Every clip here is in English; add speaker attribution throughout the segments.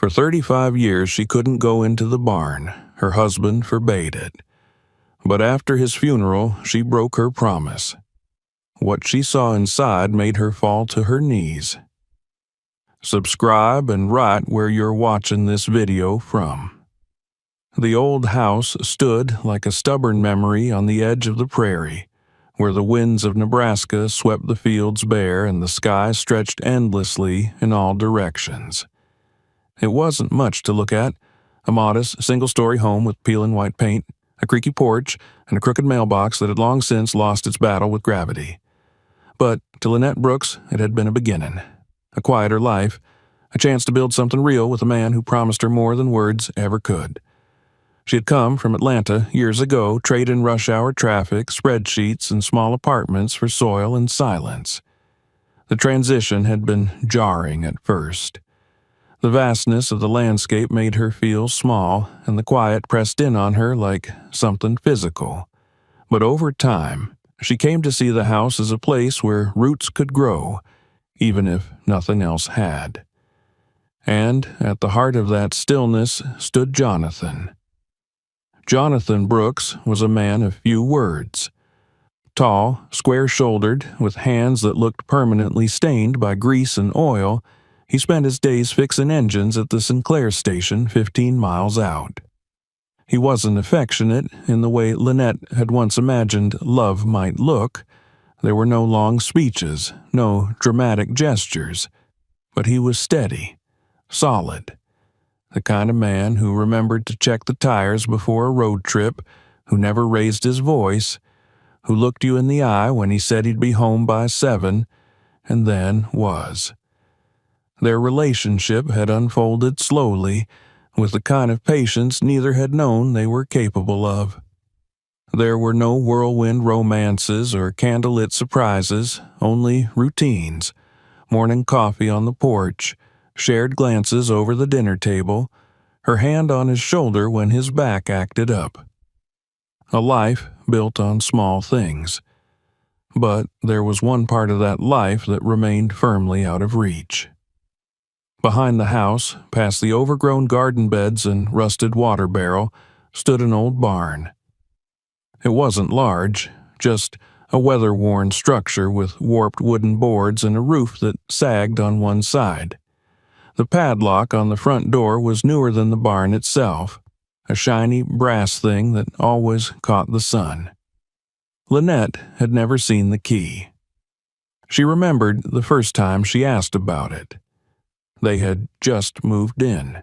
Speaker 1: For 35 years she couldn't go into the barn. Her husband forbade it. But after his funeral, she broke her promise. What she saw inside made her fall to her knees. Subscribe and write where you're watching this video from. The old house stood like a stubborn memory on the edge of the prairie, where the winds of Nebraska swept the fields bare and the sky stretched endlessly in all directions. It wasn't much to look at: a modest, single-story home with peeling white paint, a creaky porch, and a crooked mailbox that had long since lost its battle with gravity. But to Lynette Brooks, it had been a beginning, a quieter life, a chance to build something real with a man who promised her more than words ever could. She had come from Atlanta years ago, trading rush hour traffic, spreadsheets, and small apartments for soil and silence. The transition had been jarring at first. The vastness of the landscape made her feel small, and the quiet pressed in on her like something physical. But over time, she came to see the house as a place where roots could grow, even if nothing else had. And at the heart of that stillness stood Jonathan. Jonathan Brooks was a man of few words. Tall, square-shouldered, with hands that looked permanently stained by grease and oil, he spent his days fixing engines at the Sinclair station 15 miles out. He wasn't affectionate in the way Lynette had once imagined love might look. There were no long speeches, no dramatic gestures. But he was steady, solid. The kind of man who remembered to check the tires before a road trip, who never raised his voice, who looked you in the eye when he said he'd be home by 7, and then was. Their relationship had unfolded slowly, with the kind of patience neither had known they were capable of. There were no whirlwind romances or candlelit surprises, only routines: morning coffee on the porch, shared glances over the dinner table, her hand on his shoulder when his back acted up. A life built on small things. But there was one part of that life that remained firmly out of reach. Behind the house, past the overgrown garden beds and rusted water barrel, stood an old barn. It wasn't large, just a weather-worn structure with warped wooden boards and a roof that sagged on one side. The padlock on the front door was newer than the barn itself, a shiny brass thing that always caught the sun. Lynette had never seen the key. She remembered the first time she asked about it. They had just moved in.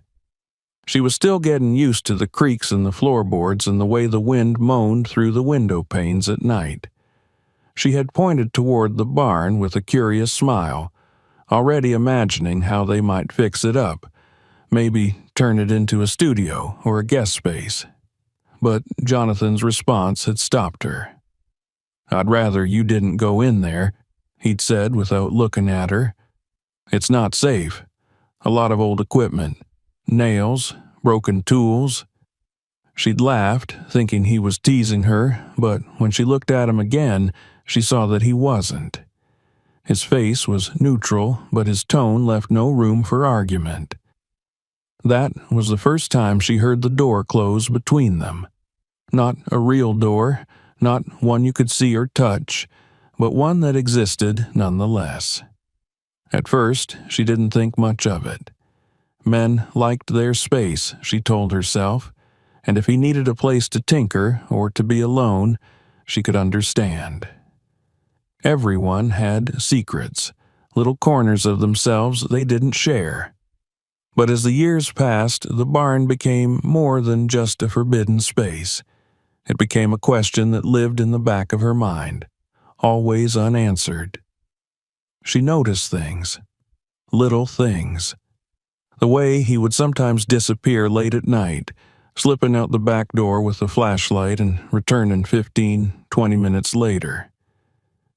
Speaker 1: She was still getting used to the creaks in the floorboards and the way the wind moaned through the window panes at night. She had pointed toward the barn with a curious smile, already imagining how they might fix it up, maybe turn it into a studio or a guest space. But Jonathan's response had stopped her. "I'd rather you didn't go in there," he'd said without looking at her. "It's not safe. A lot of old equipment, nails, broken tools." She'd laughed, thinking he was teasing her, but when she looked at him again, she saw that he wasn't. His face was neutral, but his tone left no room for argument. That was the first time she heard the door close between them. Not a real door, not one you could see or touch, but one that existed nonetheless. At first, she didn't think much of it. Men liked their space, she told herself, and if he needed a place to tinker or to be alone, she could understand. Everyone had secrets, little corners of themselves they didn't share. But as the years passed, the barn became more than just a forbidden space. It became a question that lived in the back of her mind, always unanswered. She noticed things, little things. The way he would sometimes disappear late at night, slipping out the back door with a flashlight and returning 15-20 minutes later.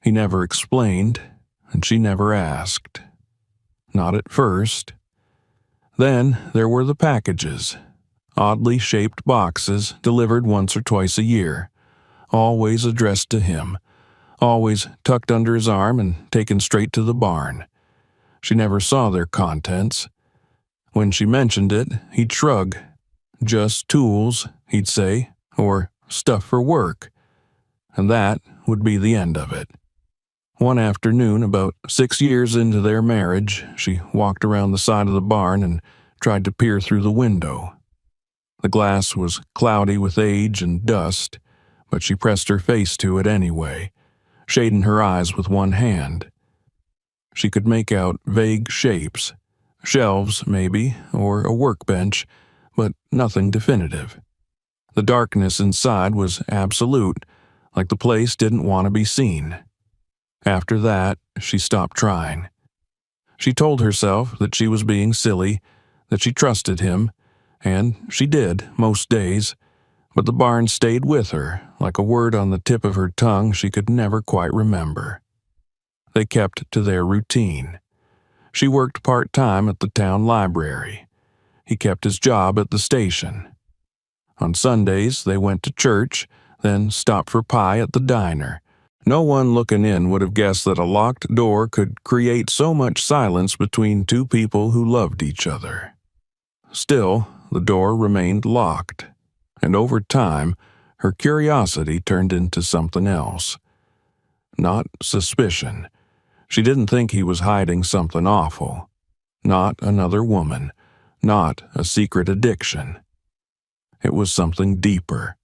Speaker 1: He never explained, and she never asked. Not at first. Then there were the packages, oddly shaped boxes delivered once or twice a year, always addressed to him, always tucked under his arm and taken straight to the barn. She never saw their contents. When she mentioned it, he'd shrug. Just tools, he'd say, or stuff for work. And that would be the end of it. One afternoon, about 6 years into their marriage, she walked around the side of the barn and tried to peer through the window. The glass was cloudy with age and dust, but she pressed her face to it anyway, shading her eyes with one hand. She could make out vague shapes, shelves maybe, or a workbench, but nothing definitive. The darkness inside was absolute, like the place didn't want to be seen. After that, she stopped trying. She told herself that she was being silly, that she trusted him, and she did most days, but the barn stayed with her, like a word on the tip of her tongue she could never quite remember. They kept to their routine. She worked part-time at the town library. He kept his job at the station. On Sundays, they went to church, then stopped for pie at the diner. No one looking in would have guessed that a locked door could create so much silence between two people who loved each other. Still, the door remained locked, and over time, her curiosity turned into something else. Not suspicion. She didn't think he was hiding something awful. Not another woman. Not a secret addiction. It was something deeper.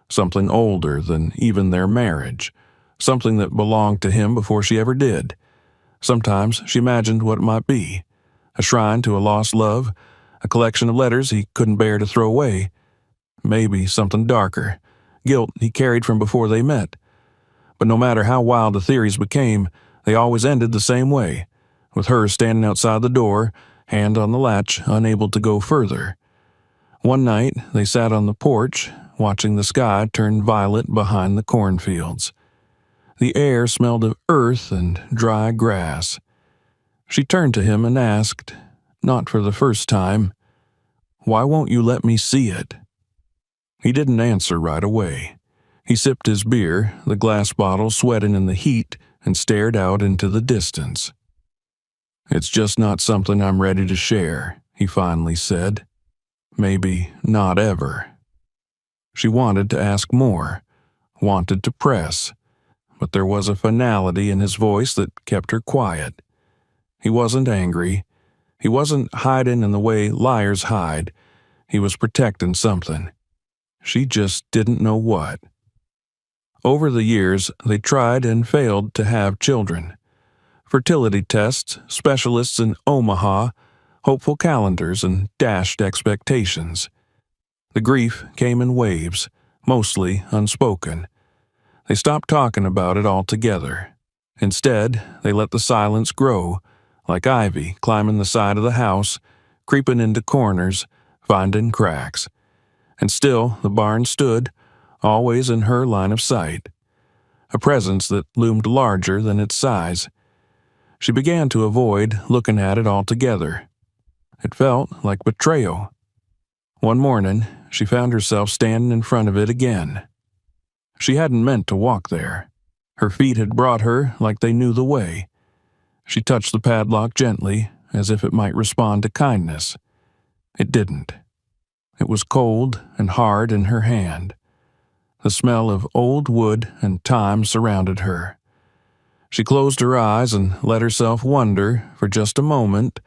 Speaker 1: Something older than even their marriage. Something that belonged to him before she ever did. Sometimes she imagined what it might be. A shrine to a lost love, a collection of letters he couldn't bear to throw away. Maybe something darker, guilt he carried from before they met. But no matter how wild the theories became, they always ended the same way, with her standing outside the door, hand on the latch, unable to go further. One night, they sat on the porch, watching the sky turn violet behind the cornfields. The air smelled of earth and dry grass. She turned to him and asked, not for the first time, "Why won't you let me see it?" He didn't answer right away. He sipped his beer, the glass bottle sweating in the heat, and stared out into the distance. "It's just not something I'm ready to share," he finally said. "Maybe not ever." She wanted to ask more, wanted to press, but there was a finality in his voice that kept her quiet. He wasn't angry. He wasn't hiding in the way liars hide. He was protecting something. She just didn't know what. Over the years, they tried and failed to have children. Fertility tests, specialists in Omaha, hopeful calendars, and dashed expectations. The grief came in waves, mostly unspoken. They stopped talking about it altogether. Instead, they let the silence grow, like ivy climbing the side of the house, creeping into corners, finding cracks. And still the barn stood, always in her line of sight. A presence that loomed larger than its size. She began to avoid looking at it altogether. It felt like betrayal. One morning, she found herself standing in front of it again. She hadn't meant to walk there. Her feet had brought her like they knew the way. She touched the padlock gently, as if it might respond to kindness. It didn't. It was cold and hard in her hand. The smell of old wood and time surrounded her. She closed her eyes and let herself wonder, for just a moment,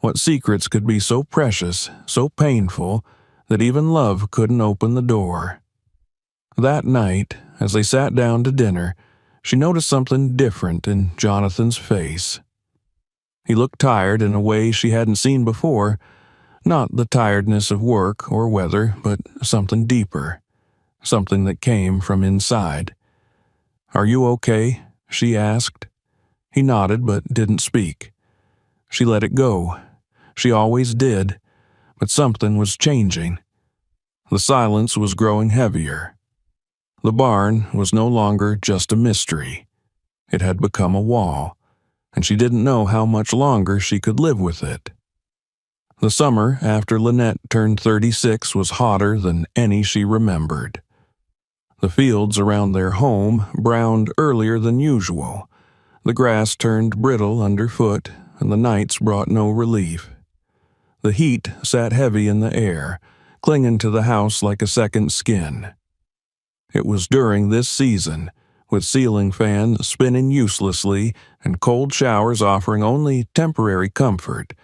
Speaker 1: what secrets could be so precious, so painful, that even love couldn't open the door. That night, as they sat down to dinner, she noticed something different in Jonathan's face. He looked tired in a way she hadn't seen before, not the tiredness of work or weather, but something deeper, something that came from inside. "Are you okay?" she asked. He nodded but didn't speak. She let it go. She always did, but something was changing. The silence was growing heavier. The barn was no longer just a mystery. It had become a wall, and she didn't know how much longer she could live with it. The summer after Lynette turned 36 was hotter than any she remembered. The fields around their home browned earlier than usual. The grass turned brittle underfoot, and the nights brought no relief. The heat sat heavy in the air, clinging to the house like a second skin. It was during this season, with ceiling fans spinning uselessly and cold showers offering only temporary comfort,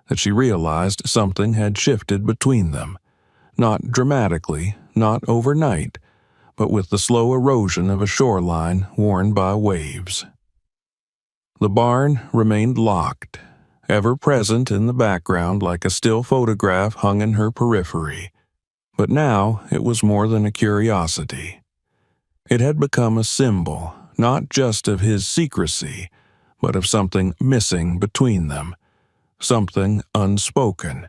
Speaker 1: that she realized something had shifted between them. Not dramatically, not overnight, but with the slow erosion of a shoreline worn by waves. The barn remained locked, ever present in the background like a still photograph hung in her periphery. But now it was more than a curiosity. It had become a symbol, not just of his secrecy, but of something missing between them, something unspoken.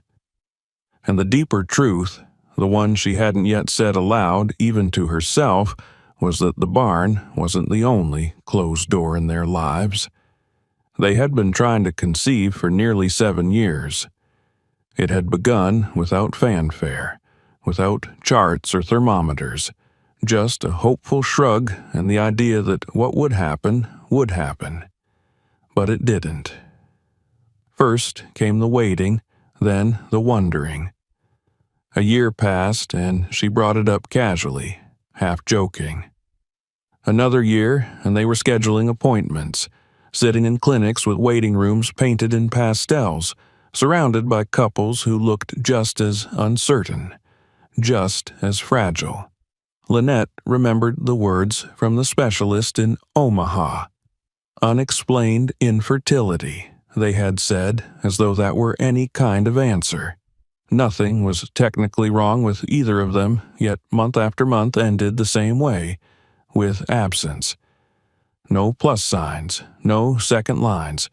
Speaker 1: And the deeper truth, the one she hadn't yet said aloud even to herself, was that the barn wasn't the only closed door in their lives. They had been trying to conceive for nearly 7 years. It had begun without fanfare, without charts or thermometers, just a hopeful shrug and the idea that what would happen would happen. But it didn't. First came the waiting, then the wondering. A year passed, and she brought it up casually, half joking. Another year, and they were scheduling appointments, sitting in clinics with waiting rooms painted in pastels, surrounded by couples who looked just as uncertain, just as fragile. Lynette remembered the words from the specialist in Omaha. Unexplained infertility, they had said, as though that were any kind of answer. Nothing was technically wrong with either of them, yet month after month ended the same way, with absence. No plus signs, no second lines,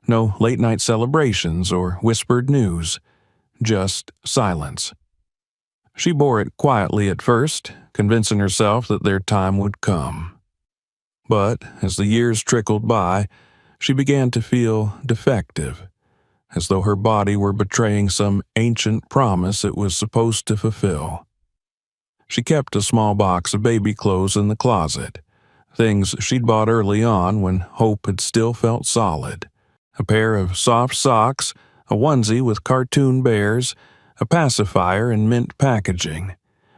Speaker 1: no late-night celebrations or whispered news, just silence. She bore it quietly at first, convincing herself that their time would come. But as the years trickled by, she began to feel defective, as though her body were betraying some ancient promise it was supposed to fulfill. She kept a small box of baby clothes in the closet, things she'd bought early on when hope had still felt solid. A pair of soft socks, a onesie with cartoon bears, a pacifier in mint packaging.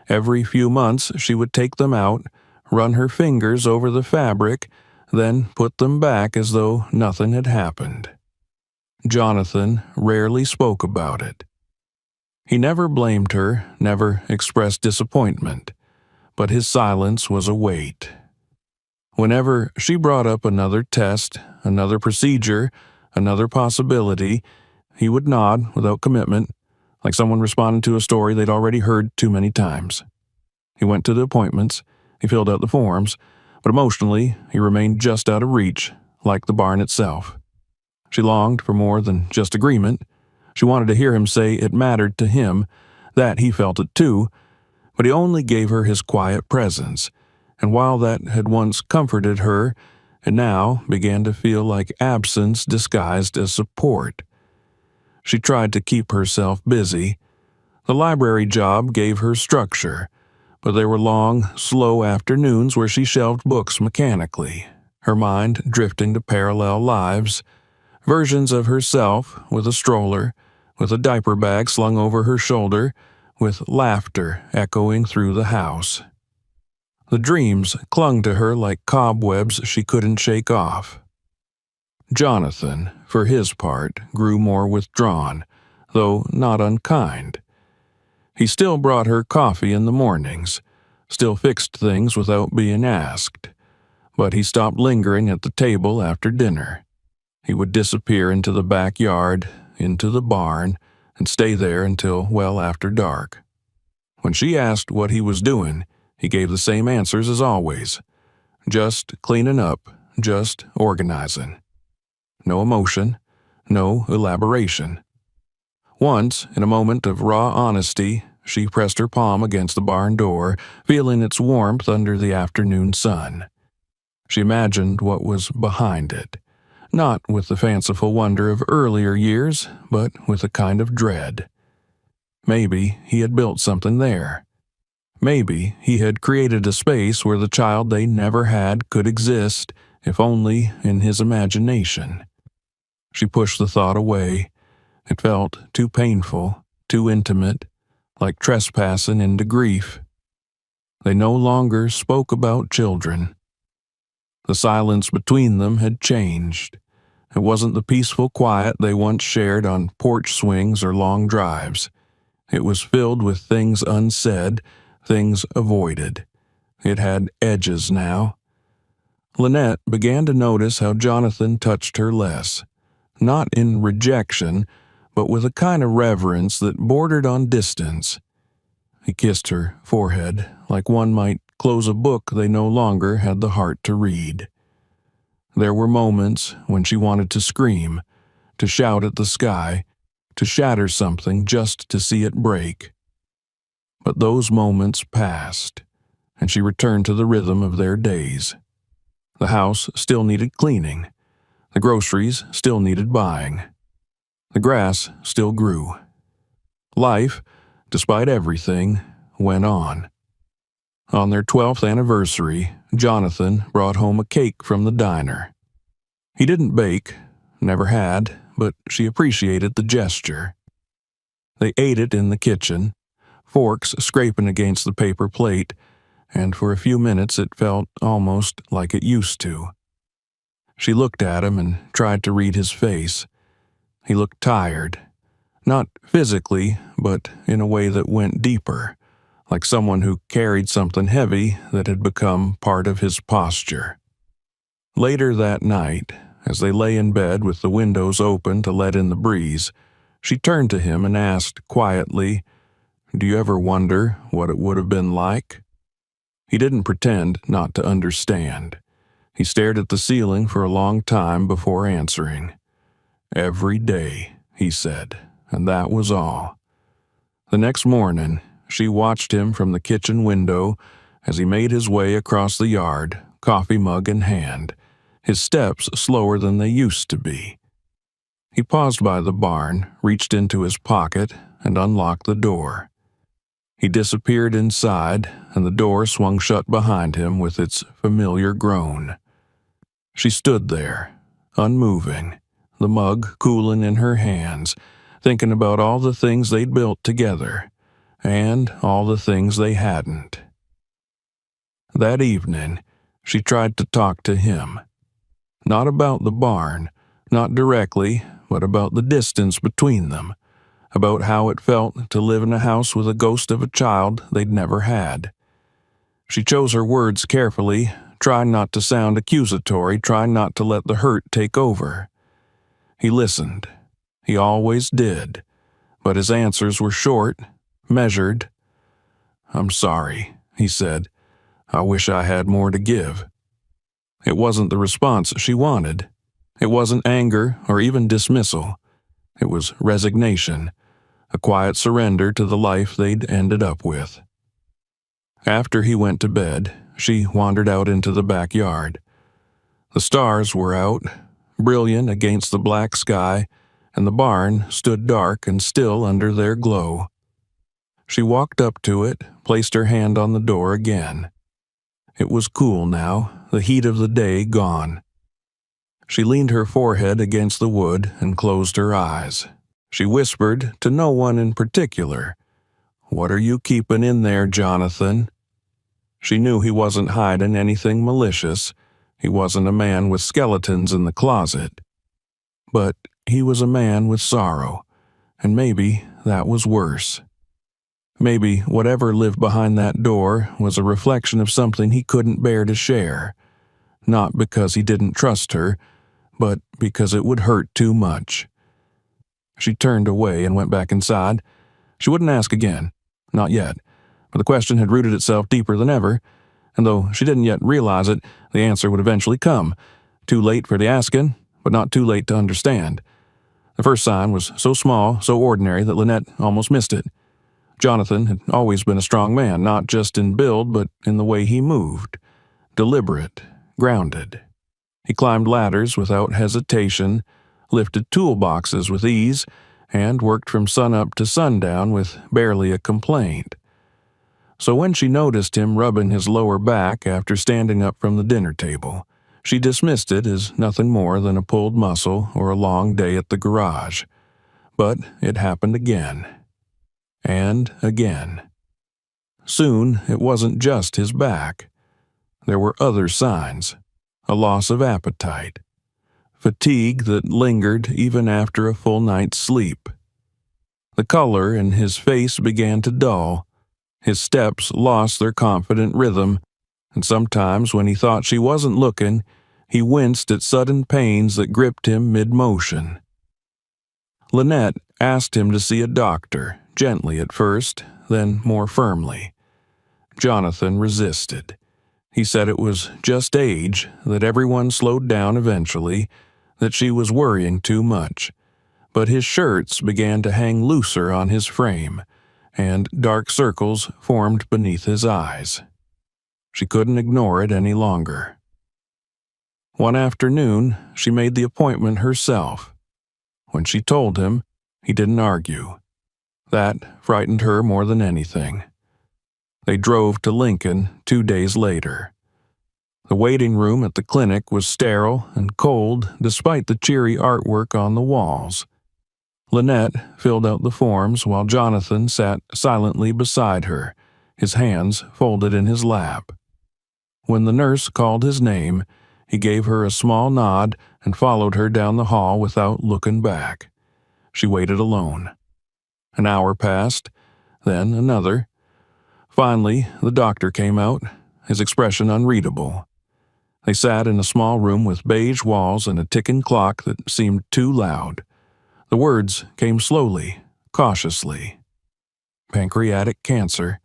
Speaker 1: Every few months she would take them out, run her fingers over the fabric, then put them back as though nothing had happened. Jonathan rarely spoke about it. He never blamed her, never expressed disappointment, but his silence was a weight. Whenever she brought up another test, another procedure, another possibility, he would nod without commitment, like someone responding to a story they'd already heard too many times. He went to the appointments, he filled out the forms, but emotionally he remained just out of reach, like the barn itself. She longed for more than just agreement. She wanted to hear him say it mattered to him, that he felt it too, but he only gave her his quiet presence, and while that had once comforted her, it now began to feel like absence disguised as support. She tried to keep herself busy. The library job gave her structure, but there were long, slow afternoons where she shelved books mechanically, her mind drifting to parallel lives, versions of herself with a stroller, with a diaper bag slung over her shoulder, with laughter echoing through the house. The dreams clung to her like cobwebs she couldn't shake off. Jonathan, for his part, grew more withdrawn, though not unkind. He still brought her coffee in the mornings, still fixed things without being asked, but he stopped lingering at the table after dinner. He would disappear into the backyard, into the barn, and stay there until well after dark. When she asked what he was doing, he gave the same answers as always. Just cleaning up, just organizing. No emotion, no elaboration. Once, in a moment of raw honesty, she pressed her palm against the barn door, feeling its warmth under the afternoon sun. She imagined what was behind it, not with the fanciful wonder of earlier years, but with a kind of dread. Maybe he had built something there. Maybe he had created a space where the child they never had could exist, if only in his imagination. She pushed the thought away. It felt too painful, too intimate, like trespassing into grief. They no longer spoke about children. The silence between them had changed. It wasn't the peaceful quiet they once shared on porch swings or long drives. It was filled with things unsaid, things avoided. It had edges now. Lynette began to notice how Jonathan touched her less, not in rejection, but with a kind of reverence that bordered on distance. He kissed her forehead like one might close a book they no longer had the heart to read. There were moments when she wanted to scream, to shout at the sky, to shatter something just to see it break. But those moments passed, and she returned to the rhythm of their days. The house still needed cleaning. The groceries still needed buying. The grass still grew. Life, despite everything, went on. On their 12th anniversary, Jonathan brought home a cake from the diner. He didn't bake, never had, but she appreciated the gesture. They ate it in the kitchen, forks scraping against the paper plate, and for a few minutes it felt almost like it used to. She looked at him and tried to read his face. He looked tired, not physically, but in a way that went deeper, like someone who carried something heavy that had become part of his posture. Later that night, as they lay in bed with the windows open to let in the breeze, she turned to him and asked quietly, "Do you ever wonder what it would have been like?" He didn't pretend not to understand. He stared at the ceiling for a long time before answering. "Every day," he said, and that was all. The next morning, she watched him from the kitchen window as he made his way across the yard, coffee mug in hand, his steps slower than they used to be. He paused by the barn, reached into his pocket, and unlocked the door. He disappeared inside, and the door swung shut behind him with its familiar groan. She stood there, unmoving, the mug cooling in her hands, thinking about all the things they'd built together, and all the things they hadn't. That evening, she tried to talk to him. Not about the barn, not directly, but about the distance between them, about how it felt to live in a house with a ghost of a child they'd never had. She chose her words carefully, trying not to sound accusatory, trying not to let the hurt take over. He listened. He always did, but his answers were short, measured. "I'm sorry," he said. "I wish I had more to give." It wasn't the response she wanted. It wasn't anger or even dismissal. It was resignation, a quiet surrender to the life they'd ended up with. After he went to bed, she wandered out into the backyard. The stars were out, brilliant against the black sky, and the barn stood dark and still under their glow. She walked up to it, placed her hand on the door again. It was cool now, the heat of the day gone. She leaned her forehead against the wood and closed her eyes. She whispered to no one in particular, "What are you keeping in there, Jonathan?" She knew he wasn't hiding anything malicious. He wasn't a man with skeletons in the closet. But he was a man with sorrow, and maybe that was worse. Maybe whatever lived behind that door was a reflection of something he couldn't bear to share, not because he didn't trust her, but because it would hurt too much. She turned away and went back inside. She wouldn't ask again, not yet, but the question had rooted itself deeper than ever, and though she didn't yet realize it, the answer would eventually come. Too late for the asking, but not too late to understand. The first sign was so small, so ordinary, that Lynette almost missed it. Jonathan had always been a strong man, not just in build, but in the way he moved. Deliberate, grounded. He climbed ladders without hesitation, lifted toolboxes with ease, and worked from sunup to sundown with barely a complaint. So when she noticed him rubbing his lower back after standing up from the dinner table, she dismissed it as nothing more than a pulled muscle or a long day at the garage. But it happened again. And again. Soon it wasn't just his back. There were other signs. A loss of appetite. Fatigue that lingered even after a full night's sleep. The color in his face began to dull. His steps lost their confident rhythm, and sometimes when he thought she wasn't looking, he winced at sudden pains that gripped him mid-motion. Lynette asked him to see a doctor, gently at first, then more firmly. Jonathan resisted. He said it was just age, that everyone slowed down eventually, that she was worrying too much. But his shirts began to hang looser on his frame, and dark circles formed beneath his eyes. She couldn't ignore it any longer. One afternoon, she made the appointment herself. When she told him, he didn't argue. That frightened her more than anything. They drove to Lincoln 2 days later. The waiting room at the clinic was sterile and cold despite the cheery artwork on the walls. Lynette filled out the forms while Jonathan sat silently beside her, his hands folded in his lap. When the nurse called his name, he gave her a small nod and followed her down the hall without looking back. She waited alone. An hour passed, then another. Finally, the doctor came out, his expression unreadable. They sat in a small room with beige walls and a ticking clock that seemed too loud. The words came slowly, cautiously. Pancreatic cancer,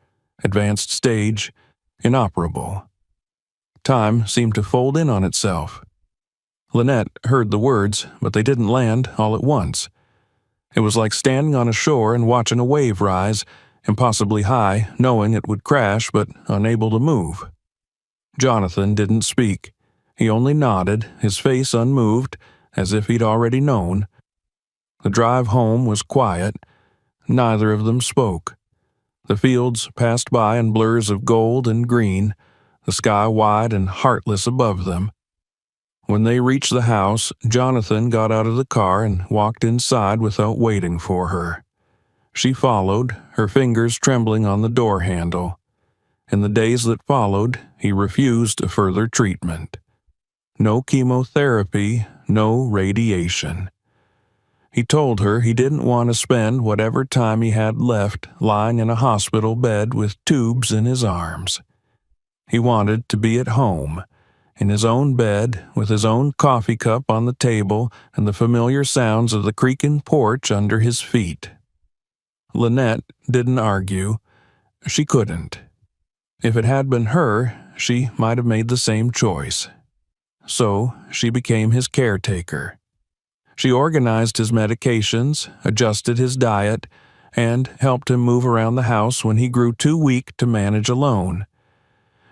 Speaker 1: advanced stage, inoperable. Time seemed to fold in on itself. Lynette heard the words, but they didn't land all at once. It was like standing on a shore and watching a wave rise, impossibly high, knowing it would crash but unable to move. Jonathan didn't speak. He only nodded, his face unmoved, as if he'd already known. The drive home was quiet. Neither of them spoke. The fields passed by in blurs of gold and green, the sky wide and heartless above them. When they reached the house, Jonathan got out of the car and walked inside without waiting for her. She followed, her fingers trembling on the door handle. In the days that followed, he refused further treatment. No chemotherapy, no radiation. He told her he didn't want to spend whatever time he had left lying in a hospital bed with tubes in his arms. He wanted to be at home, in his own bed, with his own coffee cup on the table and the familiar sounds of the creaking porch under his feet. Lynette didn't argue. She couldn't. If it had been her, she might have made the same choice. So she became his caretaker. She organized his medications, adjusted his diet, and helped him move around the house when he grew too weak to manage alone.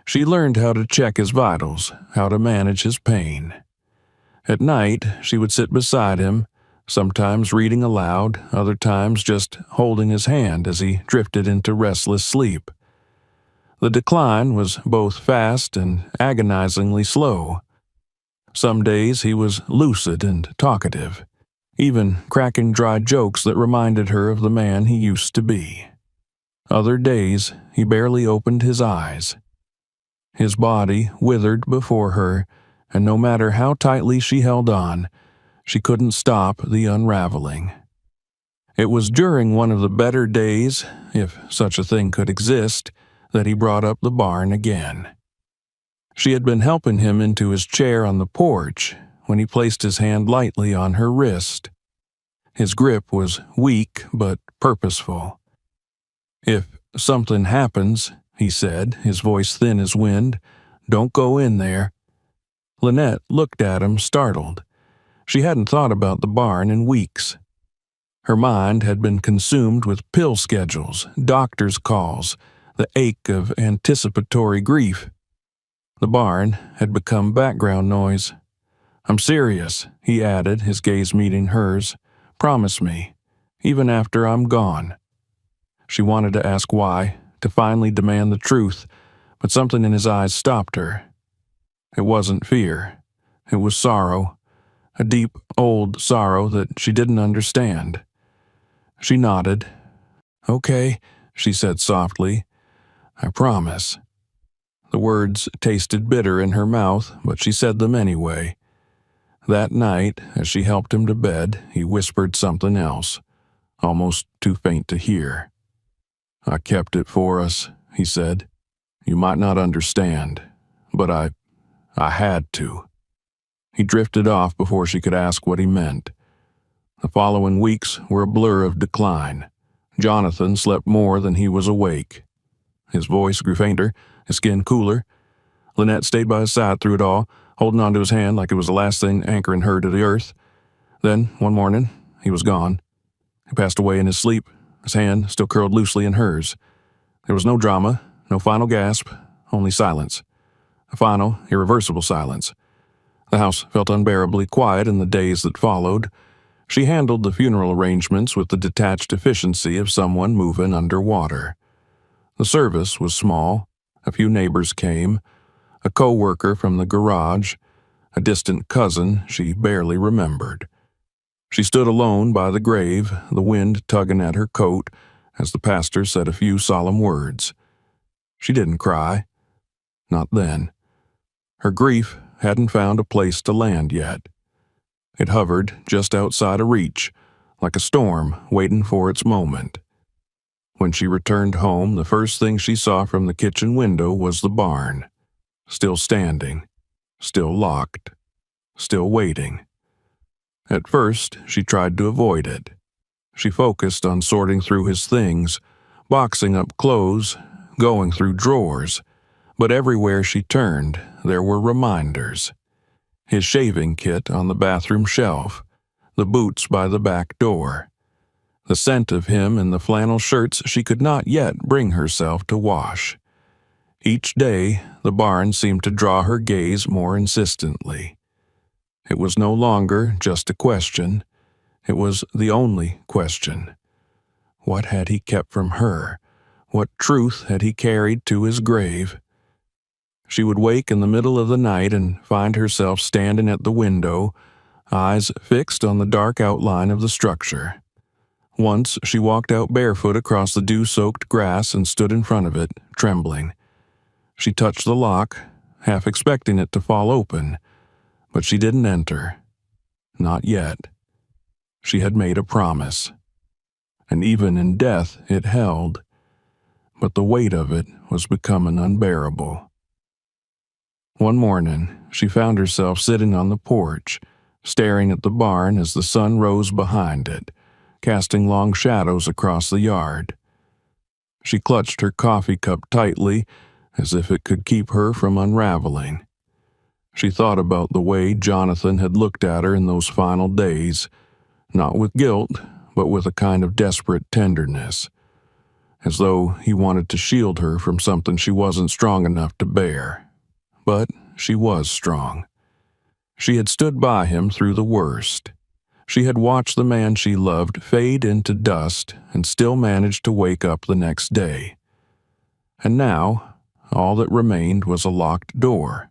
Speaker 1: She learned how to check his vitals, how to manage his pain. At night, she would sit beside him, sometimes reading aloud, other times just holding his hand as he drifted into restless sleep. The decline was both fast and agonizingly slow. Some days he was lucid and talkative, even cracking dry jokes that reminded her of the man he used to be. Other days he barely opened his eyes. His body withered before her, and no matter how tightly she held on, she couldn't stop the unraveling. It was during one of the better days, if such a thing could exist, that he brought up the barn again. She had been helping him into his chair on the porch when he placed his hand lightly on her wrist. His grip was weak but purposeful. "If something happens," he said, his voice thin as wind, "don't go in there." Lynette looked at him, startled. She hadn't thought about the barn in weeks. Her mind had been consumed with pill schedules, doctor's calls, the ache of anticipatory grief. The barn had become background noise. "I'm serious," he added, his gaze meeting hers. "Promise me, even after I'm gone." She wanted to ask why, to finally demand the truth, but something in his eyes stopped her. It wasn't fear. It was sorrow, a deep, old sorrow that she didn't understand. She nodded. "Okay," she said softly. "I promise." The words tasted bitter in her mouth, but she said them anyway. That night, as she helped him to bed, he whispered something else, almost too faint to hear. "I kept it for us," he said. "You might not understand, but I had to." He drifted off before she could ask what he meant. The following weeks were a blur of decline. Jonathan slept more than he was awake. His voice grew fainter, his skin cooler. Lynette stayed by his side through it all, holding onto his hand like it was the last thing anchoring her to the earth. Then, one morning, he was gone. He passed away in his sleep, his hand still curled loosely in hers. There was no drama, no final gasp, only silence. A final, irreversible silence. The house felt unbearably quiet in the days that followed. She handled the funeral arrangements with the detached efficiency of someone moving underwater. The service was small. A few neighbors came. A co-worker from the garage. A distant cousin she barely remembered. She stood alone by the grave, the wind tugging at her coat, as the pastor said a few solemn words. She didn't cry. Not then. Her grief hadn't found a place to land yet. It hovered just outside of reach, like a storm waiting for its moment. When she returned home, the first thing she saw from the kitchen window was the barn. Still standing, still locked, still waiting. At first, she tried to avoid it. She focused on sorting through his things, boxing up clothes, going through drawers, but everywhere she turned, there were reminders. His shaving kit on the bathroom shelf, the boots by the back door, the scent of him in the flannel shirts she could not yet bring herself to wash. Each day, the barn seemed to draw her gaze more insistently. It was no longer just a question. It was the only question. What had he kept from her? What truth had he carried to his grave? She would wake in the middle of the night and find herself standing at the window, eyes fixed on the dark outline of the structure. Once she walked out barefoot across the dew-soaked grass and stood in front of it, trembling. She touched the lock, half expecting it to fall open, but she didn't enter. Not yet. She had made a promise, and even in death it held, but the weight of it was becoming unbearable. One morning, she found herself sitting on the porch, staring at the barn as the sun rose behind it, casting long shadows across the yard. She clutched her coffee cup tightly, as if it could keep her from unraveling. She thought about the way Jonathan had looked at her in those final days, not with guilt, but with a kind of desperate tenderness, as though he wanted to shield her from something she wasn't strong enough to bear. But she was strong. She had stood by him through the worst. She had watched the man she loved fade into dust and still managed to wake up the next day. And now, all that remained was a locked door.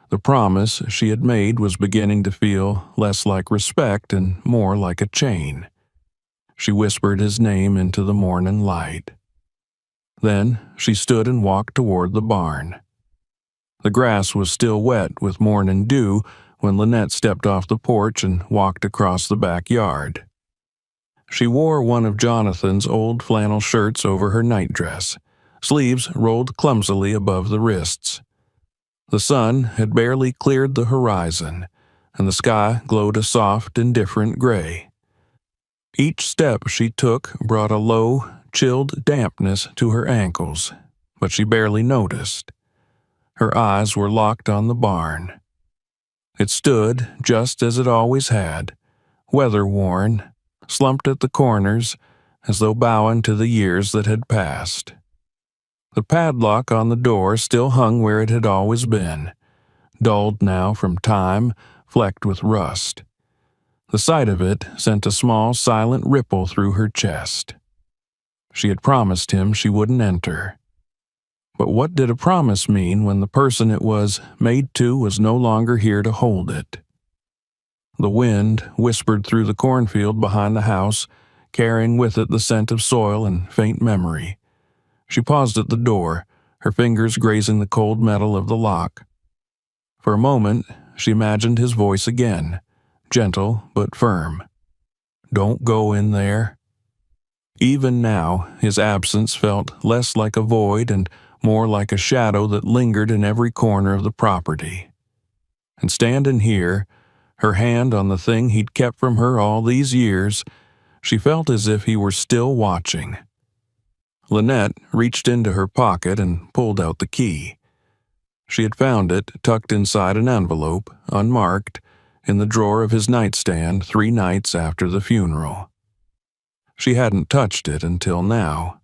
Speaker 1: The promise she had made was beginning to feel less like respect and more like a chain. She whispered his name into the morning light. Then she stood and walked toward the barn. The grass was still wet with morning dew when Lynette stepped off the porch and walked across the backyard. She wore one of Jonathan's old flannel shirts over her nightdress, sleeves rolled clumsily above the wrists. The sun had barely cleared the horizon, and the sky glowed a soft, indifferent gray. Each step she took brought a low, chilled dampness to her ankles, but she barely noticed. Her eyes were locked on the barn. It stood just as it always had, weather-worn, slumped at the corners, as though bowing to the years that had passed. The padlock on the door still hung where it had always been, dulled now from time, flecked with rust. The sight of it sent a small, silent ripple through her chest. She had promised him she wouldn't enter. But what did a promise mean when the person it was made to was no longer here to hold it? The wind whispered through the cornfield behind the house, carrying with it the scent of soil and faint memory. She paused at the door, her fingers grazing the cold metal of the lock. For a moment, she imagined his voice again, gentle but firm. "Don't go in there." Even now, his absence felt less like a void and more like a shadow that lingered in every corner of the property. And standing here, her hand on the thing he'd kept from her all these years, she felt as if he were still watching. Lynette reached into her pocket and pulled out the key. She had found it tucked inside an envelope, unmarked, in the drawer of his nightstand 3 nights after the funeral. She hadn't touched it until now.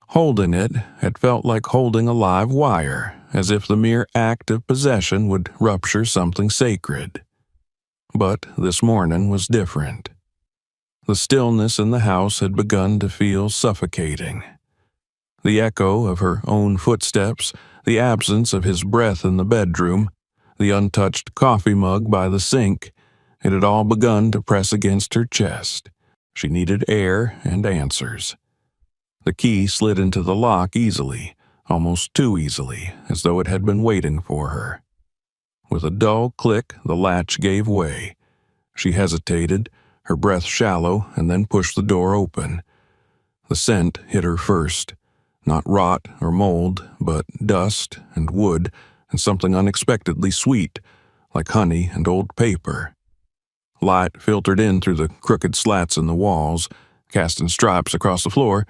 Speaker 1: Holding it had felt like holding a live wire, as if the mere act of possession would rupture something sacred. But this morning was different. The stillness in the house had begun to feel suffocating. The echo of her own footsteps, the absence of his breath in the bedroom, the untouched coffee mug by the sink, it had all begun to press against her chest. She needed air and answers. The key slid into the lock easily, almost too easily, as though it had been waiting for her. With a dull click, the latch gave way. She hesitated, her breath shallow, and then pushed the door open. The scent hit her first. Not rot or mold, but dust and wood and something unexpectedly sweet, like honey and old paper. Light filtered in through the crooked slats in the walls, casting stripes across the floor.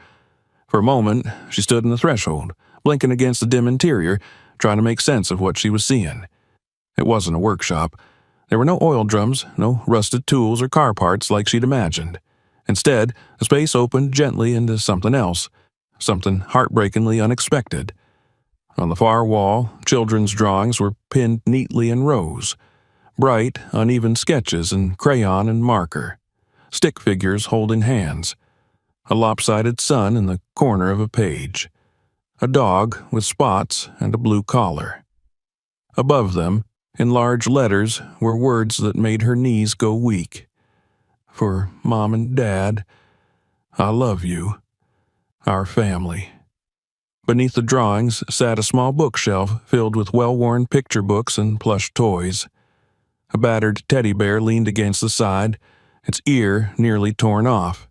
Speaker 1: For a moment, she stood in the threshold, blinking against the dim interior, trying to make sense of what she was seeing. It wasn't a workshop. There were no oil drums, no rusted tools or car parts like she'd imagined. Instead, the space opened gently into something else, something heartbreakingly unexpected. On the far wall, children's drawings were pinned neatly in rows. Bright, uneven sketches in crayon and marker. Stick figures holding hands. A lopsided sun in the corner of a page. A dog with spots and a blue collar. Above them, in large letters, were words that made her knees go weak. "For Mom and Dad, I love you. Our family." Beneath the drawings sat a small bookshelf filled with well-worn picture books and plush toys. A battered teddy bear leaned against the side, its ear nearly torn off.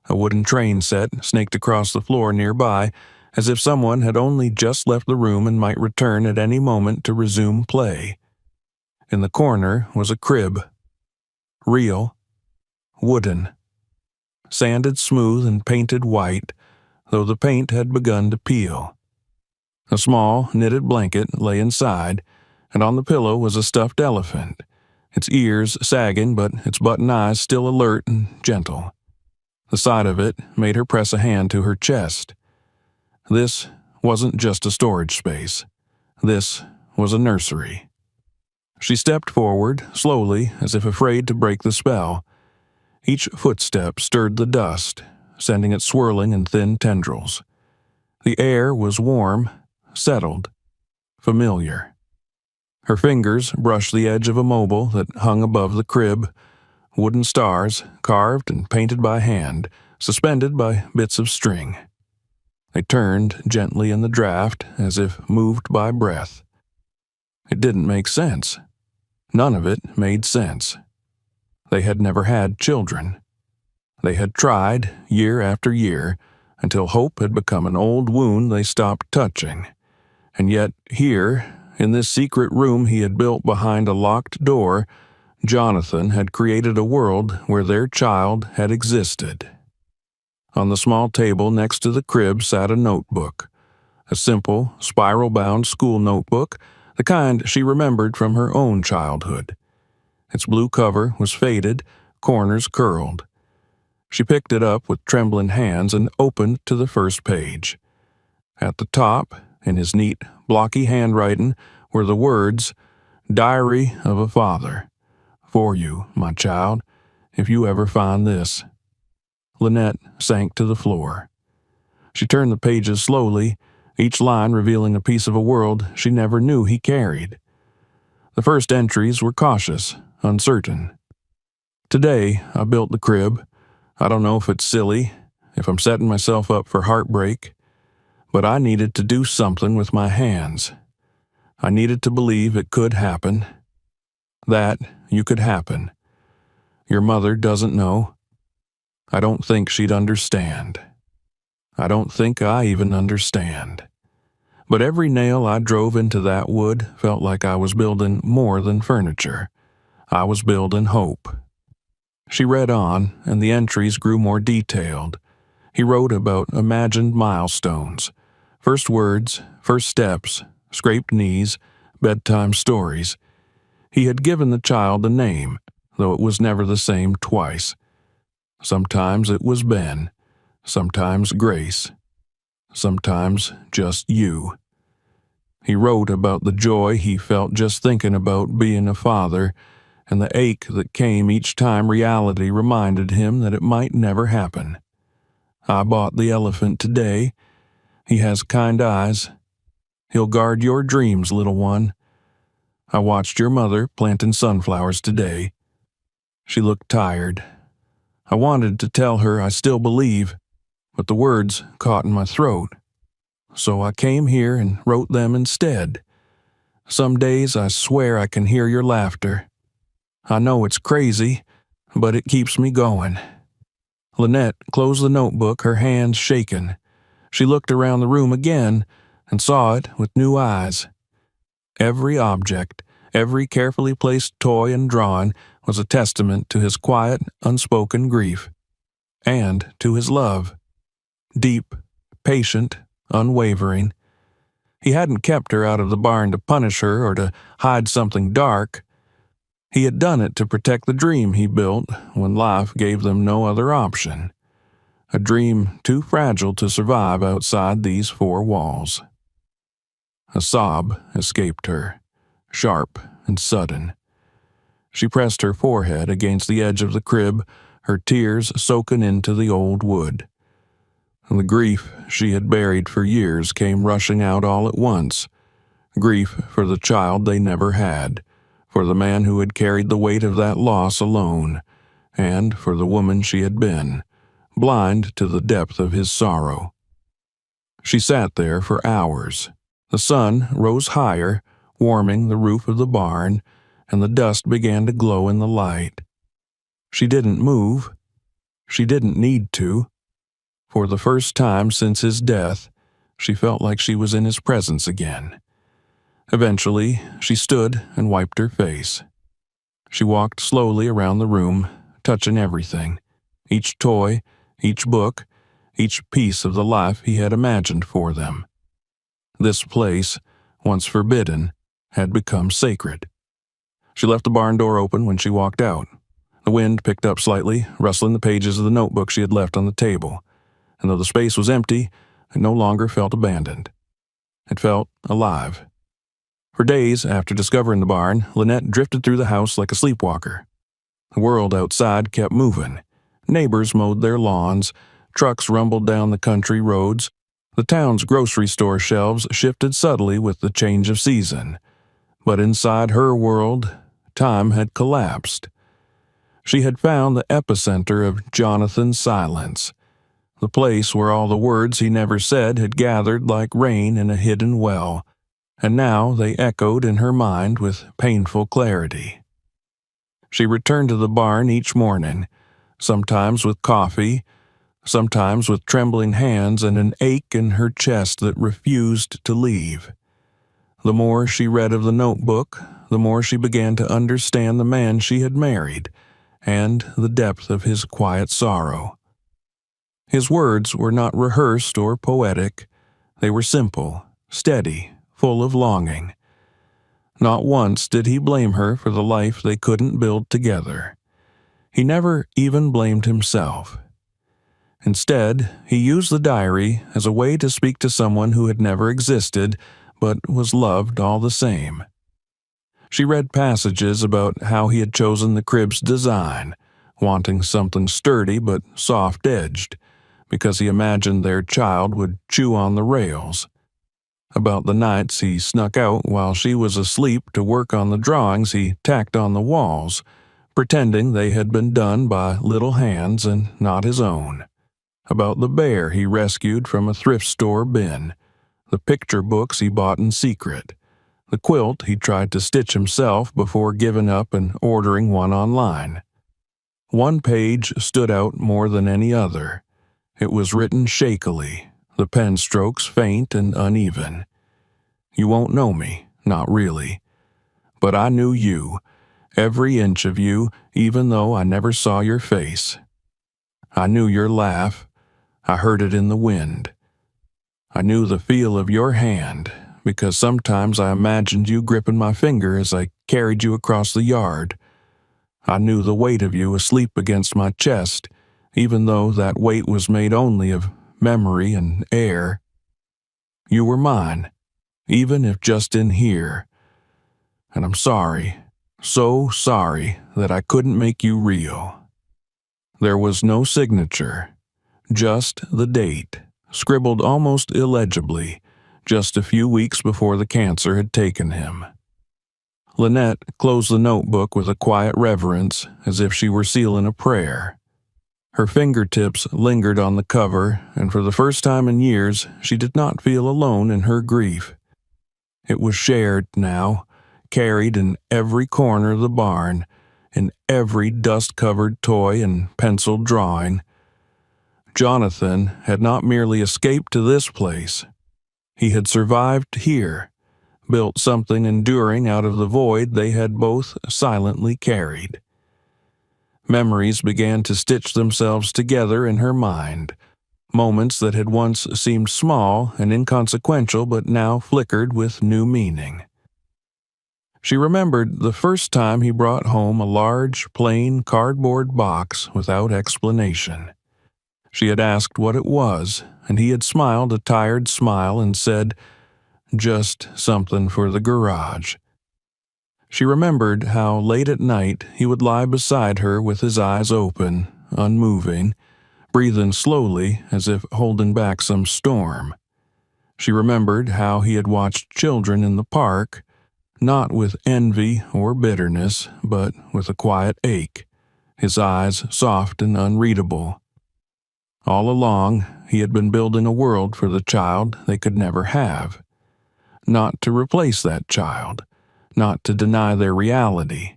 Speaker 1: A wooden train set snaked across the floor nearby, as if someone had only just left the room and might return at any moment to resume play. In the corner was a crib. Real. Wooden. Sanded smooth and painted white, though the paint had begun to peel. A small, knitted blanket lay inside, and on the pillow was a stuffed elephant, its ears sagging but its button eyes still alert and gentle. The sight of it made her press a hand to her chest. This wasn't just a storage space. This was a nursery. She stepped forward, slowly, as if afraid to break the spell. Each footstep stirred the dust, sending it swirling in thin tendrils. The air was warm, settled, familiar. Her fingers brushed the edge of a mobile that hung above the crib, wooden stars, carved and painted by hand, suspended by bits of string. They turned gently in the draft, as if moved by breath. It didn't make sense. None of it made sense. They had never had children. They had tried, year after year, until hope had become an old wound they stopped touching. And yet here, in this secret room he had built behind a locked door, Jonathan had created a world where their child had existed. On the small table next to the crib sat a notebook. A simple, spiral-bound school notebook, the kind she remembered from her own childhood. Its blue cover was faded, corners curled. She picked it up with trembling hands and opened to the first page. At the top, in his neat, blocky handwriting, were the words, "Diary of a Father. For you, my child, if you ever find this." Lynette sank to the floor. She turned the pages slowly, each line revealing a piece of a world she never knew he carried. The first entries were cautious, uncertain. "Today, I built the crib. I don't know if it's silly, if I'm setting myself up for heartbreak, but I needed to do something with my hands. I needed to believe it could happen. That you could happen. Your mother doesn't know. I don't think she'd understand. I don't think I even understand. But every nail I drove into that wood felt like I was building more than furniture. I was building hope. She read on, and the entries grew more detailed. He wrote about imagined milestones, first words, first steps, scraped knees, bedtime stories. He had given the child a name, though it was never the same twice. Sometimes it was Ben, sometimes Grace, sometimes just you. He wrote about the joy he felt just thinking about being a father, and the ache that came each time reality reminded him that it might never happen. I bought the elephant today. He has kind eyes. He'll guard your dreams, little one. I watched your mother planting sunflowers today. She looked tired. I wanted to tell her I still believe, but the words caught in my throat. So I came here and wrote them instead. Some days I swear I can hear your laughter. I know it's crazy, but it keeps me going. Lynette closed the notebook, her hands shaking. She looked around the room again and saw it with new eyes. Every object, every carefully placed toy and drawing was a testament to his quiet, unspoken grief, and to his love. Deep, patient, unwavering. He hadn't kept her out of the barn to punish her or to hide something dark. He had done it to protect the dream he built when life gave them no other option. A dream too fragile to survive outside these four walls. A sob escaped her, sharp and sudden. She pressed her forehead against the edge of the crib, her tears soaking into the old wood. The grief she had buried for years came rushing out all at once. Grief for the child they never had, for the man who had carried the weight of that loss alone, and for the woman she had been, blind to the depth of his sorrow. She sat there for hours. The sun rose higher, warming the roof of the barn, and the dust began to glow in the light. She didn't move. She didn't need to. For the first time since his death, she felt like she was in his presence again. Eventually, she stood and wiped her face. She walked slowly around the room, touching everything, each toy, each book, each piece of the life he had imagined for them. This place, once forbidden, had become sacred. She left the barn door open when she walked out. The wind picked up slightly, rustling the pages of the notebook she had left on the table. And though the space was empty, it no longer felt abandoned. It felt alive. For days after discovering the barn, Lynette drifted through the house like a sleepwalker. The world outside kept moving. Neighbors mowed their lawns, trucks rumbled down the country roads, the town's grocery store shelves shifted subtly with the change of season. But inside her world, time had collapsed. She had found the epicenter of Jonathan's silence, the place where all the words he never said had gathered like rain in a hidden well, and now they echoed in her mind with painful clarity. She returned to the barn each morning, sometimes with coffee, sometimes with trembling hands and an ache in her chest that refused to leave. The more she read of the notebook, the more she began to understand the man she had married, and the depth of his quiet sorrow. His words were not rehearsed or poetic. They were simple, steady, full of longing. Not once did he blame her for the life they couldn't build together. He never even blamed himself. Instead, he used the diary as a way to speak to someone who had never existed, but was loved all the same. She read passages about how he had chosen the crib's design, wanting something sturdy but soft-edged, because he imagined their child would chew on the rails. About the nights he snuck out while she was asleep to work on the drawings he tacked on the walls, pretending they had been done by little hands and not his own. About the bear he rescued from a thrift store bin, the picture books he bought in secret, the quilt he tried to stitch himself before giving up and ordering one online. One page stood out more than any other. It was written shakily, the pen strokes faint and uneven. You won't know me, not really. But I knew you, every inch of you, even though I never saw your face. I knew your laugh. I heard it in the wind. I knew the feel of your hand, because sometimes I imagined you gripping my finger as I carried you across the yard. I knew the weight of you asleep against my chest, even though that weight was made only of memory and air. You were mine, even if just in here. And I'm sorry, so sorry that I couldn't make you real. There was no signature, just the date, scribbled almost illegibly, just a few weeks before the cancer had taken him. Lynette closed the notebook with a quiet reverence, as if she were sealing a prayer. Her fingertips lingered on the cover, and for the first time in years, she did not feel alone in her grief. It was shared now, carried in every corner of the barn, in every dust-covered toy and penciled drawing. Jonathan had not merely escaped to this place. He had survived here, built something enduring out of the void they had both silently carried. Memories began to stitch themselves together in her mind, moments that had once seemed small and inconsequential but now flickered with new meaning. She remembered the first time he brought home a large, plain cardboard box without explanation. She had asked what it was, and he had smiled a tired smile and said, "Just something for the garage." She remembered how late at night he would lie beside her with his eyes open, unmoving, breathing slowly as if holding back some storm. She remembered how he had watched children in the park, not with envy or bitterness, but with a quiet ache, his eyes soft and unreadable. All along, he had been building a world for the child they could never have. Not to replace that child, not to deny their reality,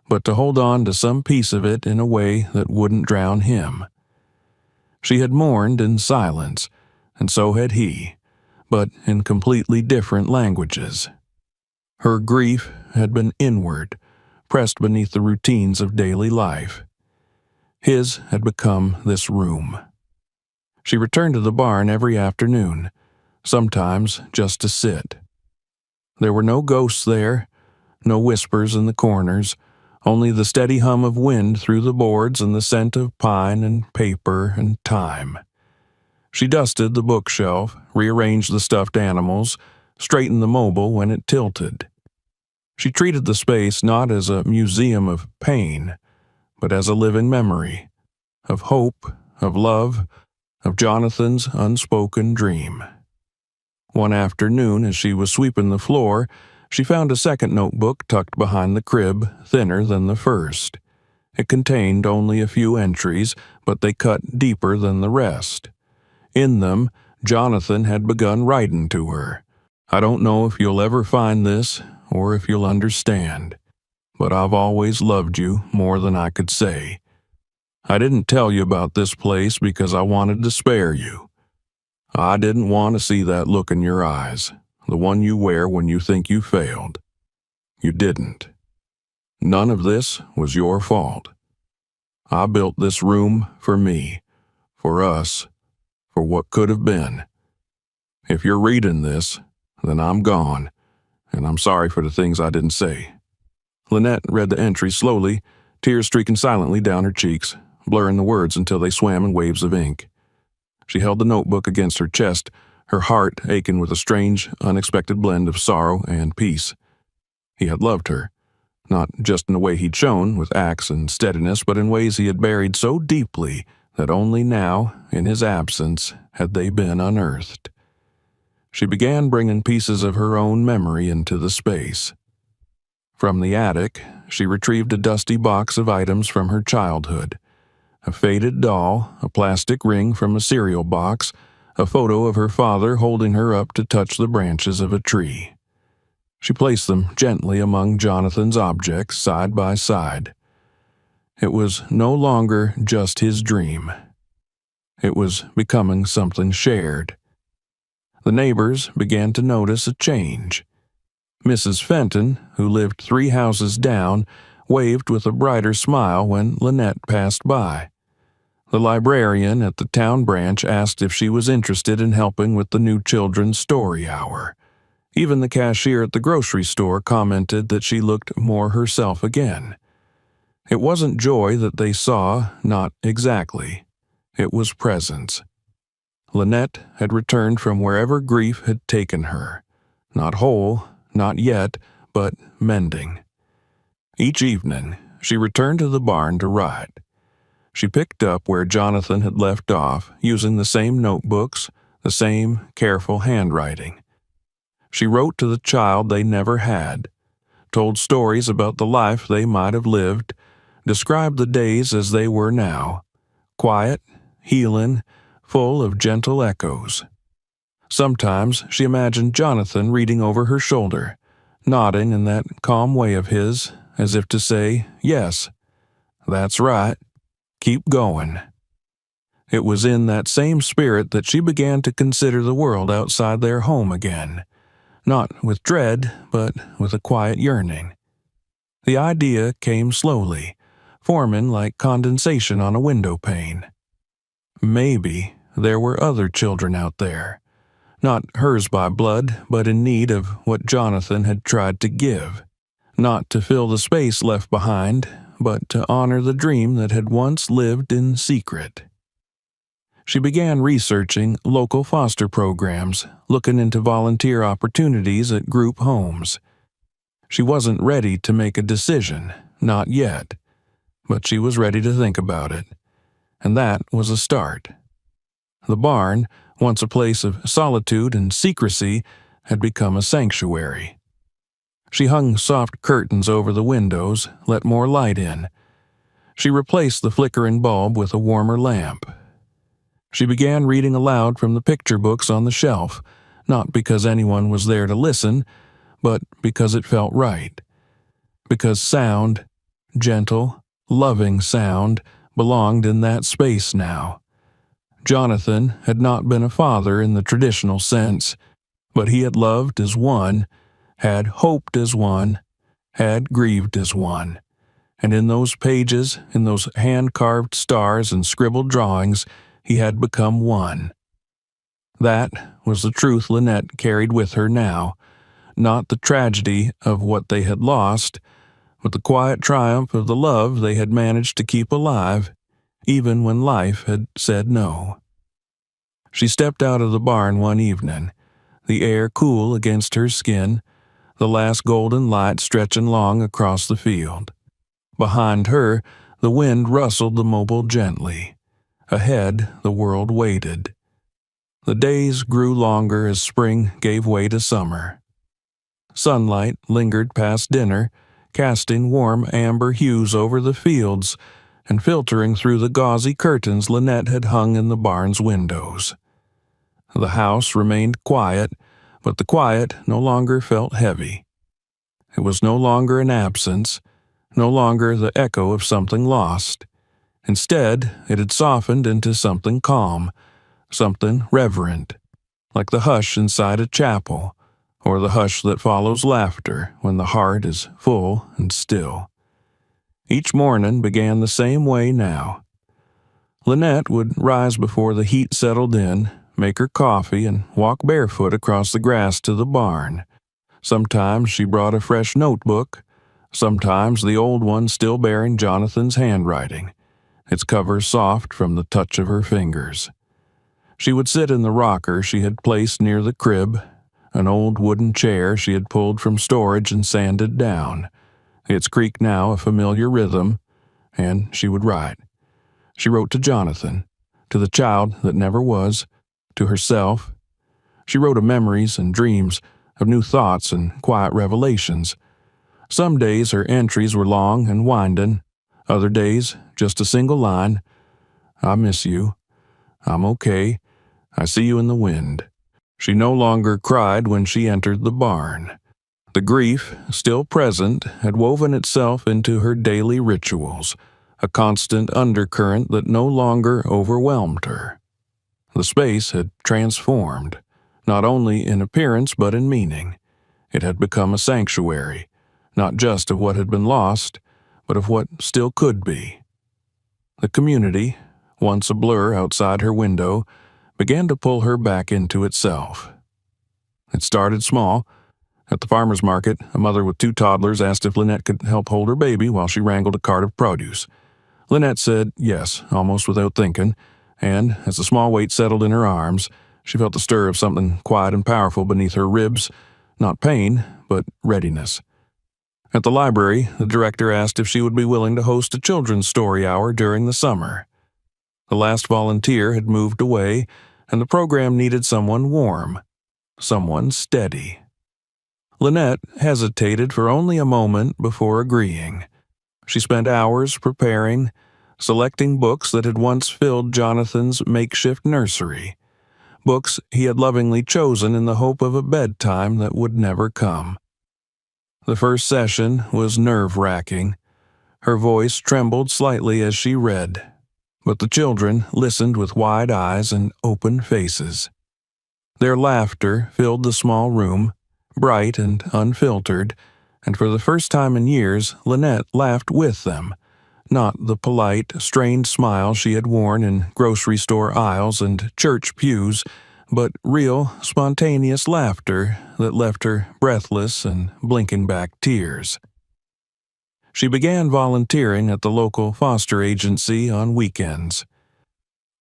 Speaker 1: but to hold on to some piece of it in a way that wouldn't drown him. She had mourned in silence, and so had he, but in completely different languages. Her grief had been inward, pressed beneath the routines of daily life. His had become this room. She returned to the barn every afternoon, sometimes just to sit. There were no ghosts there, no whispers in the corners, only the steady hum of wind through the boards and the scent of pine and paper and time. She dusted the bookshelf, rearranged the stuffed animals, straightened the mobile when it tilted. She treated the space not as a museum of pain, but as a living memory, of hope, of love, of Jonathan's unspoken dream. One afternoon, as she was sweeping the floor, she found a second notebook tucked behind the crib, thinner than the first. It contained only a few entries, but they cut deeper than the rest. In them, Jonathan had begun writing to her. "I don't know if you'll ever find this, or if you'll understand, but I've always loved you more than I could say. I didn't tell you about this place because I wanted to spare you. I didn't want to see that look in your eyes, the one you wear when you think you failed. You didn't. None of this was your fault. I built this room for me, for us, for what could have been. If you're reading this, then I'm gone, and I'm sorry for the things I didn't say." Lynette read the entry slowly, tears streaking silently down her cheeks, blurring the words until they swam in waves of ink. She held the notebook against her chest, her heart aching with a strange, unexpected blend of sorrow and peace. He had loved her, not just in the way he'd shown, with acts and steadiness, but in ways he had buried so deeply that only now, in his absence, had they been unearthed. She began bringing pieces of her own memory into the space. From the attic, she retrieved a dusty box of items from her childhood. A faded doll, a plastic ring from a cereal box, a photo of her father holding her up to touch the branches of a tree. She placed them gently among Jonathan's objects side by side. It was no longer just his dream. It was becoming something shared. The neighbors began to notice a change. Mrs. Fenton, who lived 3 houses down, waved with a brighter smile when Lynette passed by. The librarian at the town branch asked if she was interested in helping with the new children's story hour. Even the cashier at the grocery store commented that she looked more herself again. It wasn't joy that they saw, not exactly. It was presence. Lynette had returned from wherever grief had taken her. Not whole, not yet, but mending. Each evening, she returned to the barn to write. She picked up where Jonathan had left off, using the same notebooks, the same careful handwriting. She wrote to the child they never had, told stories about the life they might have lived, described the days as they were now, quiet, healing, full of gentle echoes. Sometimes she imagined Jonathan reading over her shoulder, nodding in that calm way of his, as if to say, "Yes, that's right, keep going." It was in that same spirit that she began to consider the world outside their home again, not with dread, but with a quiet yearning. The idea came slowly, forming like condensation on a window pane. Maybe there were other children out there, not hers by blood, but in need of what Jonathan had tried to give, not to fill the space left behind, but to honor the dream that had once lived in secret. She began researching local foster programs, looking into volunteer opportunities at group homes. She wasn't ready to make a decision, not yet, but she was ready to think about it, and that was a start. The barn, once a place of solitude and secrecy, had become a sanctuary. She hung soft curtains over the windows, let more light in. She replaced the flickering bulb with a warmer lamp. She began reading aloud from the picture books on the shelf, not because anyone was there to listen, but because it felt right. Because sound, gentle, loving sound, belonged in that space now. Jonathan had not been a father in the traditional sense, but he had loved as one, had hoped as one, had grieved as one. And in those pages, in those hand-carved stars and scribbled drawings, he had become one. That was the truth Lynette carried with her now, not the tragedy of what they had lost, but the quiet triumph of the love they had managed to keep alive, even when life had said no. She stepped out of the barn one evening, the air cool against her skin, the last golden light stretching long across the field. Behind her, the wind rustled the mobile gently. Ahead, the world waited. The days grew longer as spring gave way to summer. Sunlight lingered past dinner, casting warm amber hues over the fields and filtering through the gauzy curtains Lynette had hung in the barn's windows. The house remained quiet, but the quiet no longer felt heavy. It was no longer an absence, no longer the echo of something lost. Instead, it had softened into something calm, something reverent, like the hush inside a chapel, or the hush that follows laughter when the heart is full and still. Each morning began the same way now. Lynette would rise before the heat settled in, make her coffee, and walk barefoot across the grass to the barn. Sometimes she brought a fresh notebook, sometimes the old one still bearing Jonathan's handwriting, its cover soft from the touch of her fingers. She would sit in the rocker she had placed near the crib, an old wooden chair she had pulled from storage and sanded down, its creak now a familiar rhythm, and she would write. She wrote to Jonathan, to the child that never was, to herself. She wrote of memories and dreams, of new thoughts and quiet revelations. Some days her entries were long and winding, other days just a single line: "I miss you. I'm okay. I see you in the wind." She no longer cried when she entered the barn. The grief, still present, had woven itself into her daily rituals, a constant undercurrent that no longer overwhelmed her. The space had transformed, not only in appearance but in meaning. It had become a sanctuary, not just of what had been lost, but of what still could be. The community, once a blur outside her window, began to pull her back into itself. It started small. At the farmer's market, a mother with 2 toddlers asked if Lynette could help hold her baby while she wrangled a cart of produce. Lynette said yes, almost without thinking, and as the small weight settled in her arms, she felt the stir of something quiet and powerful beneath her ribs, not pain, but readiness. At the library, the director asked if she would be willing to host a children's story hour during the summer. The last volunteer had moved away, and the program needed someone warm, someone steady. Lynette hesitated for only a moment before agreeing. She spent hours preparing, selecting books that had once filled Jonathan's makeshift nursery, books he had lovingly chosen in the hope of a bedtime that would never come. The first session was nerve-wracking. Her voice trembled slightly as she read, but the children listened with wide eyes and open faces. Their laughter filled the small room, bright and unfiltered, and for the first time in years, Lynette laughed with them, not the polite, strained smile she had worn in grocery store aisles and church pews, but real, spontaneous laughter that left her breathless and blinking back tears. She began volunteering at the local foster agency on weekends.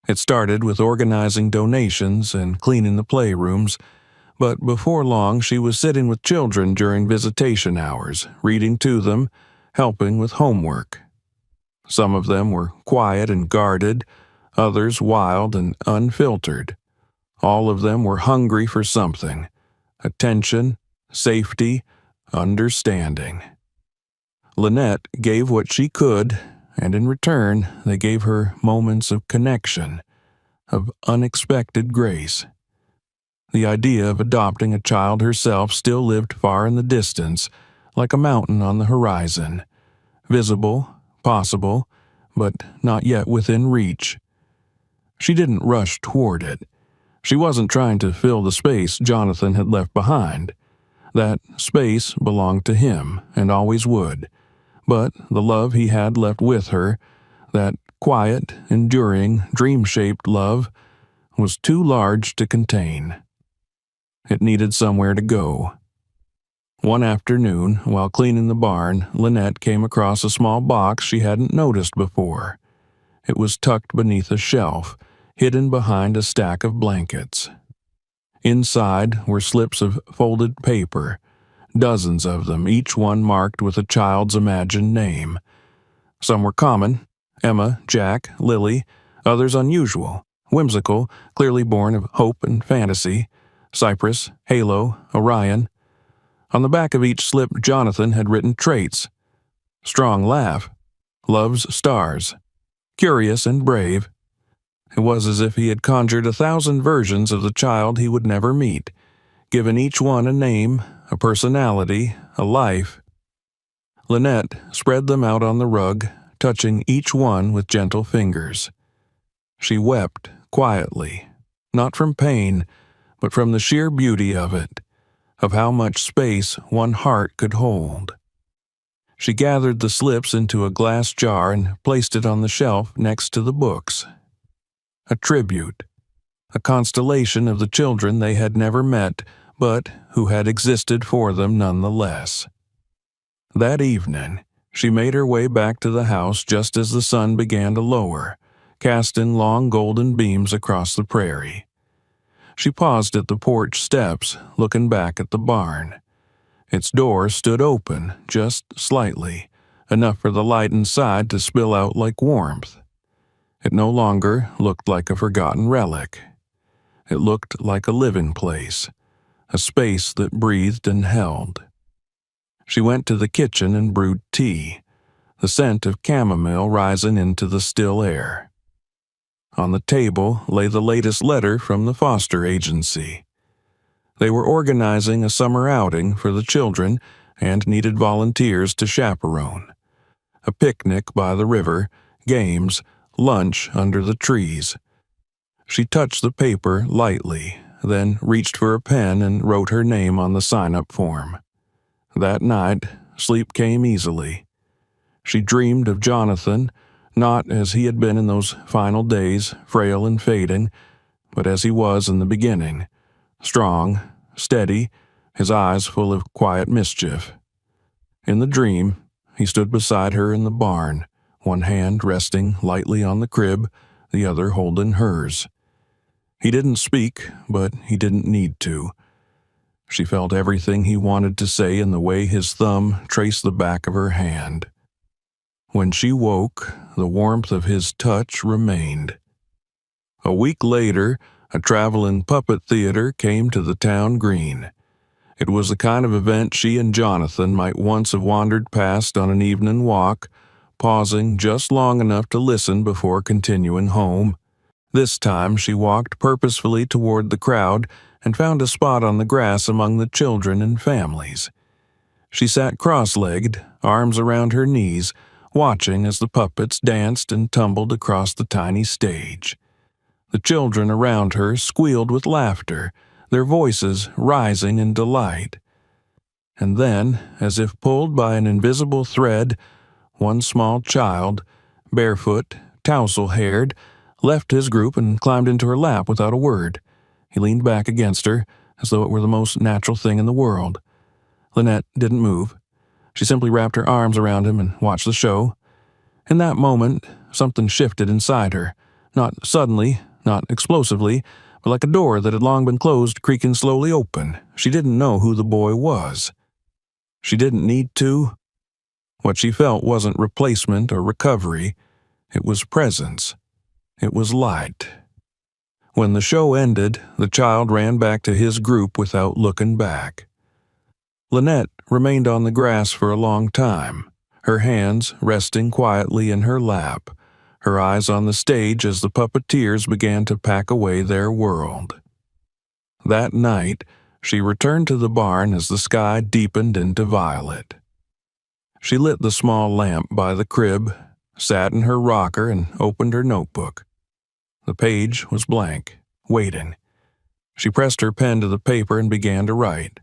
Speaker 1: It started with organizing donations and cleaning the playrooms, but before long she was sitting with children during visitation hours, reading to them, helping with homework. Some of them were quiet and guarded, others wild and unfiltered. All of them were hungry for something: attention, safety, understanding. Lynette gave what she could, and in return they gave her moments of connection, of unexpected grace. The idea of adopting a child herself still lived far in the distance, like a mountain on the horizon, visible, possible, but not yet within reach. She didn't rush toward it. She wasn't trying to fill the space Jonathan had left behind. That space belonged to him, and always would. But the love he had left with her, that quiet, enduring, dream-shaped love, was too large to contain. It needed somewhere to go. One afternoon, while cleaning the barn, Lynette came across a small box she hadn't noticed before. It was tucked beneath a shelf, hidden behind a stack of blankets. Inside were slips of folded paper, dozens of them, each one marked with a child's imagined name. Some were common: Emma, Jack, Lily; others unusual, whimsical, clearly born of hope and fantasy: Cypress, Halo, Orion. On the back of each slip Jonathan had written traits: strong laugh, loves stars, curious and brave. It was as if he had conjured 1,000 versions of the child he would never meet, given each one a name, a personality, a life. Lynette spread them out on the rug, touching each one with gentle fingers. She wept quietly, not from pain, but from the sheer beauty of it, of how much space one heart could hold. She gathered the slips into a glass jar and placed it on the shelf next to the books. A tribute, a constellation of the children they had never met, but who had existed for them nonetheless. That evening, she made her way back to the house just as the sun began to lower, casting long golden beams across the prairie. She paused at the porch steps, looking back at the barn. Its door stood open, just slightly, enough for the light inside to spill out like warmth. It no longer looked like a forgotten relic. It looked like a living place, a space that breathed and held. She went to the kitchen and brewed tea, the scent of chamomile rising into the still air. On the table lay the latest letter from the foster agency. They were organizing a summer outing for the children and needed volunteers to chaperone. A picnic by the river, games, lunch under the trees. She touched the paper lightly, then reached for a pen and wrote her name on the sign-up form. That night, sleep came easily. She dreamed of Jonathan, not as he had been in those final days, frail and fading, but as he was in the beginning, strong, steady, his eyes full of quiet mischief. In the dream, he stood beside her in the barn, one hand resting lightly on the crib, the other holding hers. He didn't speak, but he didn't need to. She felt everything he wanted to say in the way his thumb traced the back of her hand. When she woke, the warmth of his touch remained. A week later, a traveling puppet theater came to the town green. It was the kind of event she and Jonathan might once have wandered past on an evening walk, pausing just long enough to listen before continuing home. This time she walked purposefully toward the crowd and found a spot on the grass among the children and families. She sat cross-legged, arms around her knees, watching as the puppets danced and tumbled across the tiny stage. The children around her squealed with laughter, their voices rising in delight. And then, as if pulled by an invisible thread, one small child, barefoot, tousle-haired, left his group and climbed into her lap without a word. He leaned back against her, as though it were the most natural thing in the world. Lynette didn't move. She simply wrapped her arms around him and watched the show. In that moment, something shifted inside her, not suddenly, not explosively, but like a door that had long been closed creaking slowly open. She didn't know who the boy was. She didn't need to. What she felt wasn't replacement or recovery. It was presence. It was light. When the show ended, the child ran back to his group without looking back. Lynette remained on the grass for a long time, her hands resting quietly in her lap, her eyes on the stage as the puppeteers began to pack away their world. That night, she returned to the barn as the sky deepened into violet. She lit the small lamp by the crib, sat in her rocker, and opened her notebook. The page was blank, waiting. She pressed her pen to the paper and began to write.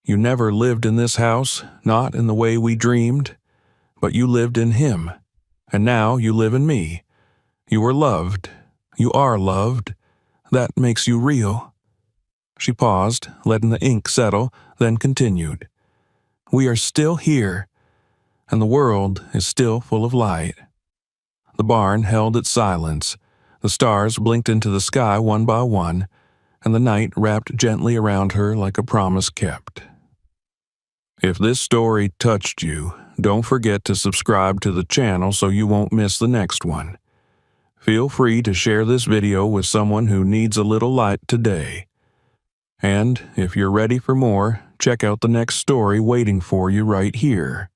Speaker 1: You never lived in this house, not in the way we dreamed, but you lived in him, and now you live in me. You were loved. You are loved. That makes you real. She paused, letting the ink settle, then continued. We are still here, and the world is still full of light. The barn held its silence. The stars blinked into the sky one by one, and the night wrapped gently around her like a promise kept. If this story touched you, don't forget to subscribe to the channel so you won't miss the next one. Feel free to share this video with someone who needs a little light today. And if you're ready for more, check out the next story waiting for you right here.